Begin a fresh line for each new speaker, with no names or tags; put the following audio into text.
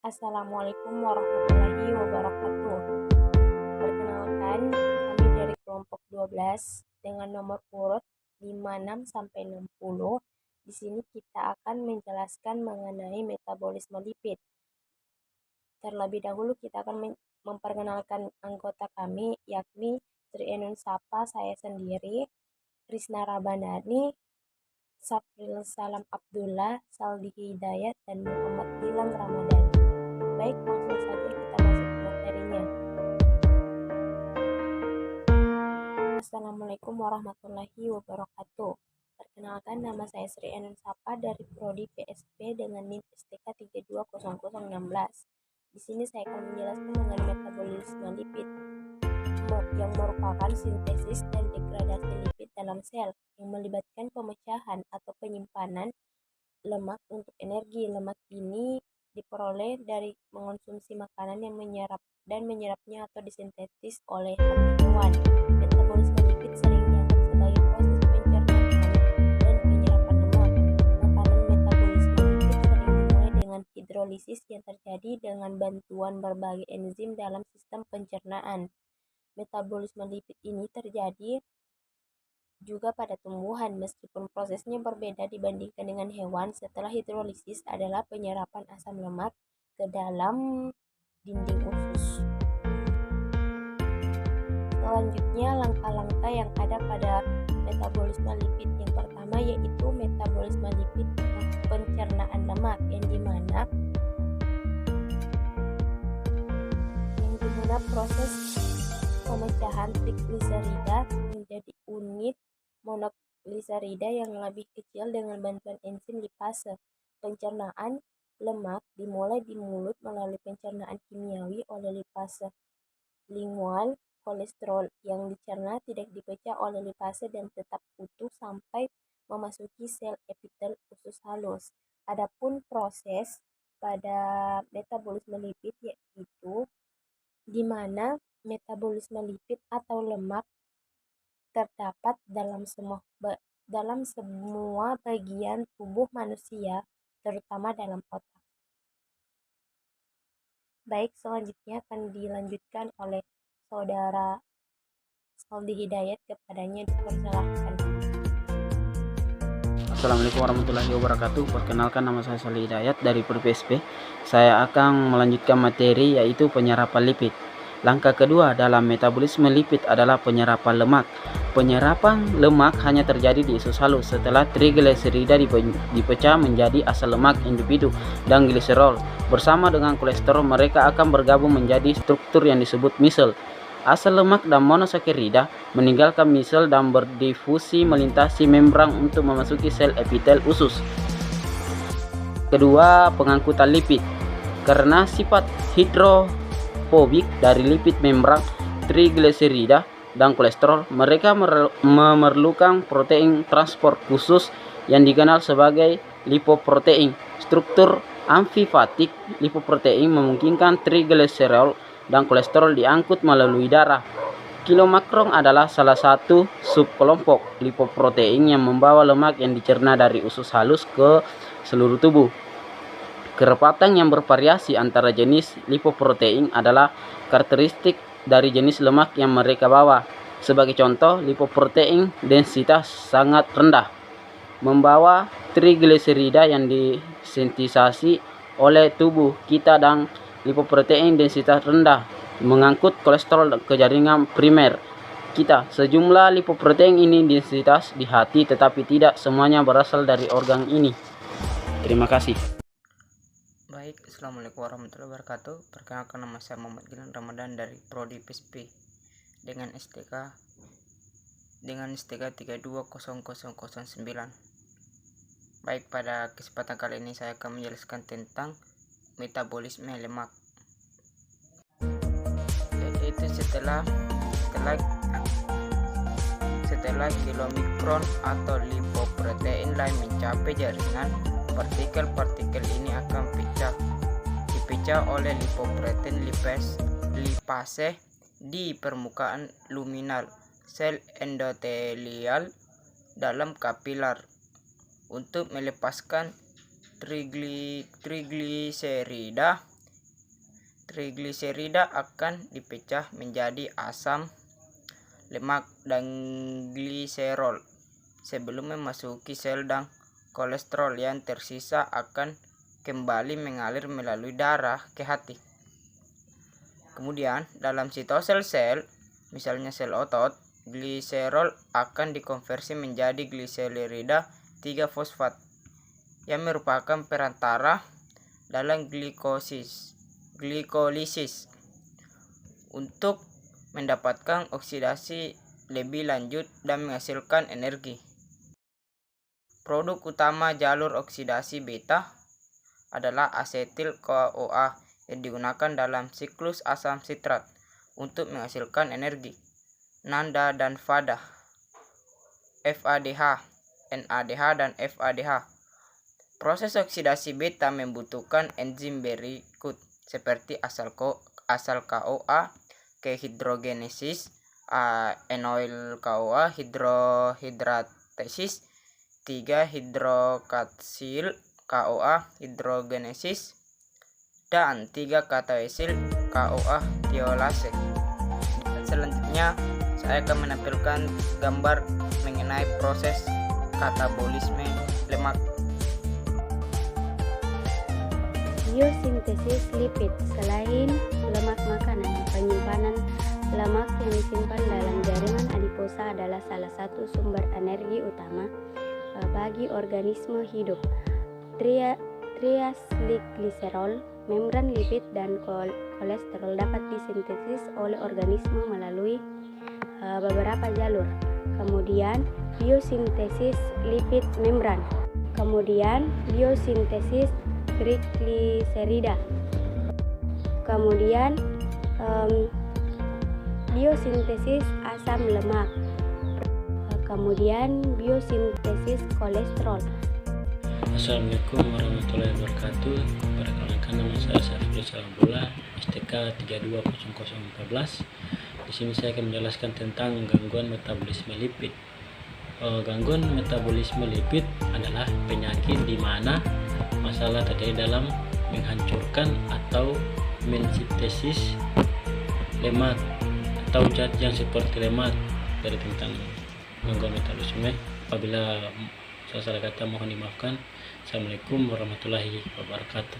Assalamualaikum warahmatullahi wabarakatuh. Perkenalkan, kami dari kelompok 12 dengan nomor urut 56 sampai 60. Di sini kita akan menjelaskan mengenai metabolisme lipid. Terlebih dahulu kita akan memperkenalkan anggota kami, yakni Sri Enun Sapa, saya sendiri, Risna Rabanani, Safril Salam Abdullah, Saldi Hidayat, dan Muhammad Gilang Ramadan. Baik, langsung saja kita masuk ke materinya. Assalamualaikum warahmatullahi wabarakatuh. Perkenalkan, nama saya Sri Enun Sapa dari Prodi PSP dengan NIM STK 320016. Di sini saya akan menjelaskan mengenai metabolisme lipid yang merupakan sintesis dan degradasi lipid dalam sel yang melibatkan pemecahan atau penyimpanan lemak untuk energi. Lemak ini diperoleh dari mengonsumsi makanan yang menyerapnya atau disintetis oleh hewan. Metabolisme lipid sering dianggap sebagai proses pencernaan dan penyerapan lemak. Makanan metabolisme lipid sering dimulai dengan hidrolisis yang terjadi dengan bantuan berbagai enzim dalam sistem pencernaan. Metabolisme lipid ini terjadi juga pada tumbuhan, meskipun prosesnya berbeda dibandingkan dengan hewan. Setelah hidrolisis adalah penyerapan asam lemak ke dalam dinding usus. Selanjutnya, langkah-langkah yang ada pada metabolisme lipid. Yang pertama yaitu metabolisme lipid pencernaan lemak, yang dimana proses pemecahan trigliserida menjadi unit monogliserida yang lebih kecil dengan bantuan enzim lipase. Pencernaan lemak dimulai di mulut melalui pencernaan kimiawi oleh lipase lingual. Kolesterol yang dicerna tidak dipecah oleh lipase dan tetap utuh sampai memasuki sel epitel usus halus. Adapun proses pada metabolisme lipid yaitu di mana metabolisme lipid atau lemak terdapat dalam semua bagian tubuh manusia, terutama dalam otak. Baik, selanjutnya akan dilanjutkan oleh Saudara Saldi Hidayat, kepadanya dipersilahkan.
Assalamualaikum warahmatullahi wabarakatuh. Perkenalkan, nama saya Saldi Hidayat dari Prodi PSP. Saya akan melanjutkan materi yaitu penyerapan lipid. Langkah kedua dalam metabolisme lipid adalah penyerapan lemak. Penyerapan lemak hanya terjadi di usus halus setelah trigliserida dipecah menjadi asam lemak individu dan gliserol. Bersama dengan kolesterol, mereka akan bergabung menjadi struktur yang disebut misel. Asam lemak dan monosakarida meninggalkan misel dan berdifusi melintasi membran untuk memasuki sel epitel usus. Kedua, pengangkutan lipid. Karena sifat hidrofobik dari lipid membran, trigliserida dan kolesterol, mereka memerlukan protein transport khusus yang dikenal sebagai lipoprotein. Struktur amfifatik lipoprotein memungkinkan trigliserol dan kolesterol diangkut melalui darah. Kilomakron adalah salah satu subkelompok lipoprotein yang membawa lemak yang dicerna dari usus halus ke seluruh tubuh. Kerapatan yang bervariasi antara jenis lipoprotein adalah karakteristik dari jenis lemak yang mereka bawa. Sebagai contoh, lipoprotein densitas sangat rendah membawa trigliserida yang disintetisasi oleh tubuh kita, dan lipoprotein densitas rendah mengangkut kolesterol ke jaringan primer kita. Sejumlah lipoprotein ini densitas di hati, tetapi tidak semuanya berasal dari organ ini. Terima kasih.
Baik, Assalamualaikum warahmatullahi wabarakatuh. Perkenalkan, nama saya Muhammad Gilang Ramadan dari Prodi PSP dengan STK 3200009. Baik, pada kesempatan kali ini saya akan menjelaskan tentang metabolisme lemak. Yaitu setelah kilomikron atau lipoprotein lain mencapai jaringan, partikel-partikel ini akan dipecah oleh lipoprotein lipase di permukaan luminal sel endotelial dalam kapilar untuk melepaskan trigliserida trigliserida akan dipecah menjadi asam lemak dan gliserol sebelum memasuki sel, dan kolesterol yang tersisa akan kembali mengalir melalui darah ke hati. Kemudian dalam sitosel sel, misalnya sel otot, gliserol akan dikonversi menjadi gliserida 3-fosfat yang merupakan perantara dalam glikolisis untuk mendapatkan oksidasi lebih lanjut dan menghasilkan energi. Produk utama jalur oksidasi beta adalah asetil CoA yang digunakan dalam siklus asam sitrat untuk menghasilkan energi. NADH dan FADH, NADH dan FADH. Proses oksidasi beta membutuhkan enzim berikut seperti asal CoA kehidrogenesis, enoil CoA hidrohidratesis, 3-hidrokatsil CoA hidrogenesis, dan 3-kataesil CoA tiolase. Selanjutnya saya akan menampilkan gambar mengenai proses katabolisme lemak.
Biosintesis lipid. Selain lemak makanan, penyimpanan lemak yang disimpan dalam jaringan adiposa adalah salah satu sumber energi utama bagi organisme hidup. Triacylglycerol, membran lipid, dan kolesterol dapat disintesis oleh organisme melalui beberapa jalur. Kemudian biosintesis lipid membran. Kemudian biosintesis trigliserida. Kemudian biosintesis asam lemak. Kemudian biosintesis kolesterol.
Assalamualaikum warahmatullahi wabarakatuh. Perkenalkan, nama saya Syafrul Salambula, STK 320014. Di sini saya akan menjelaskan tentang gangguan metabolisme lipid. Gangguan metabolisme lipid adalah penyakit di mana masalah terjadi dalam menghancurkan atau mensintesis lemak atau zat yang seperti lemak. Dari tentang gangguan metabolisme, apabila salah kata mohon dimaafkan. Assalamualaikum warahmatullahi wabarakatuh.